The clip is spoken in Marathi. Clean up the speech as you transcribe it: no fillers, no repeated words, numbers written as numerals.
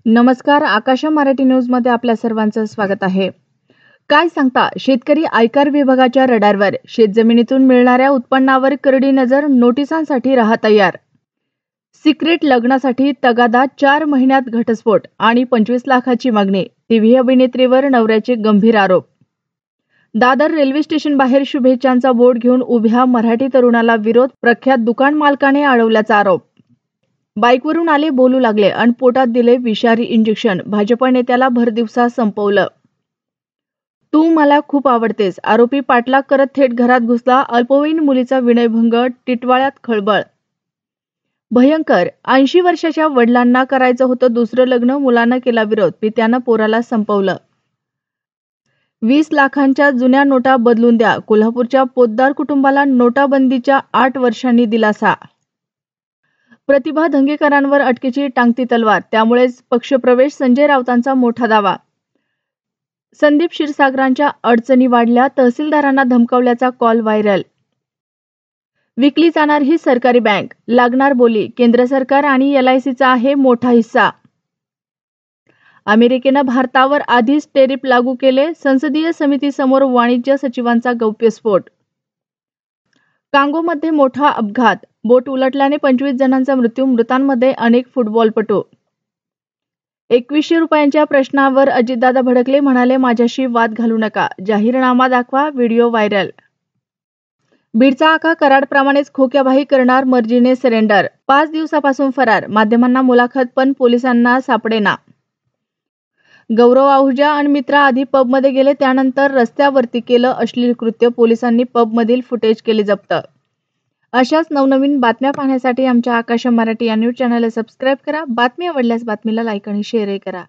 नमस्कार. आकाशा मराठी न्यूजमध्ये आपल्या सर्वांचं स्वागत आहे. काय सांगता शेतकरी आयकर विभागाच्या रडारवर. शेतजमिनीतून मिळणाऱ्या उत्पन्नावर करडी नजर. नोटिसांसाठी राहा तयार. सिक्रेट लग्नासाठी तगादा. 4 महिन्यात घटस्फोट आणि 25 लाखाची मागणी. टीव्ही अभिनेत्रीवर नवऱ्याचे गंभीर आरोप. दादर रेल्वे स्टेशन बाहेर शुभेच्छांचा बोर्ड घेऊन उभ्या मराठी तरुणाला विरोध. प्रख्यात दुकान मालकाने अडवल्याचा आरोप. बाईकवरून आले, बोलू लागले आणि पोटात दिले विषारी इंजेक्शन. भाजप नेत्याला भरदिवसा संपवलं. तू मला खूप आवडतेस. आरोपी पाठलाग करत थेट घरात घुसला. अल्पवयीन मुलीचा विनयभंग. टिटवाळ्यात खळबळ. भयंकर. 80 वर्षाच्या वडिलांना करायचं होतं दुसरं लग्न. मुलानं केला विरोध. पित्यानं पोराला संपवलं. 20 लाखांच्या जुन्या नोटा बदलून द्या. कोल्हापूरच्या पोतदार कुटुंबाला नोटाबंदीच्या 8 वर्षांनी दिलासा. प्रतिभा दंगेकरांवर अटकेची टांगती तलवार. त्यामुळेच पक्षप्रवेश. संजय राऊतांचा मोठा दावा. संदीप क्षीरसागरांच्या अडचणी वाढल्या. तहसीलदारांना धमकावल्याचा कॉल व्हायरल. विकली जाणार ही सरकारी बँक. लागणार बोली. केंद्र सरकार आणि LICचा आहे मोठा हिस्सा. अमेरिकेनं भारतावर आधीच टेरिफ लागू केले. संसदीय समितीसमोर वाणिज्य सचिवांचा गौप्यस्फोट. कांगोमध्ये मोठा अपघात. बोट उलटल्याने 25 जणांचा मृत्यू. मृतांमध्ये अनेक फुटबॉलपटू. 2100 रुपयांच्या प्रश्नावर अजितदादा भडकले. म्हणाले, माझ्याशी वाद घालू नका. जाहीरनामा दाखवा. Video viral. बीडचा आका कराडप्रमाणेच खोक्याबाही करणार. मर्जीने सरेंडर. 5 दिवसापासून फरार. माध्यमांना मुलाखत पण पोलिसांना सापडेना. गौरव आहुजा आणि मित्र आधी पबमध्ये गेले, त्यानंतर रस्त्यावरती केलं अश्लील कृत्य. पोलिसांनी पबमधील फुटेज केले जप्त. अशाच नवनवीन बातम्या पाहण्यासाठी आमच्या आकाशा मराठी या न्यूज चॅनलला सबस्क्राईब करा. बातमी आवडल्यास बातमीला लाईक आणि शेअरही करा.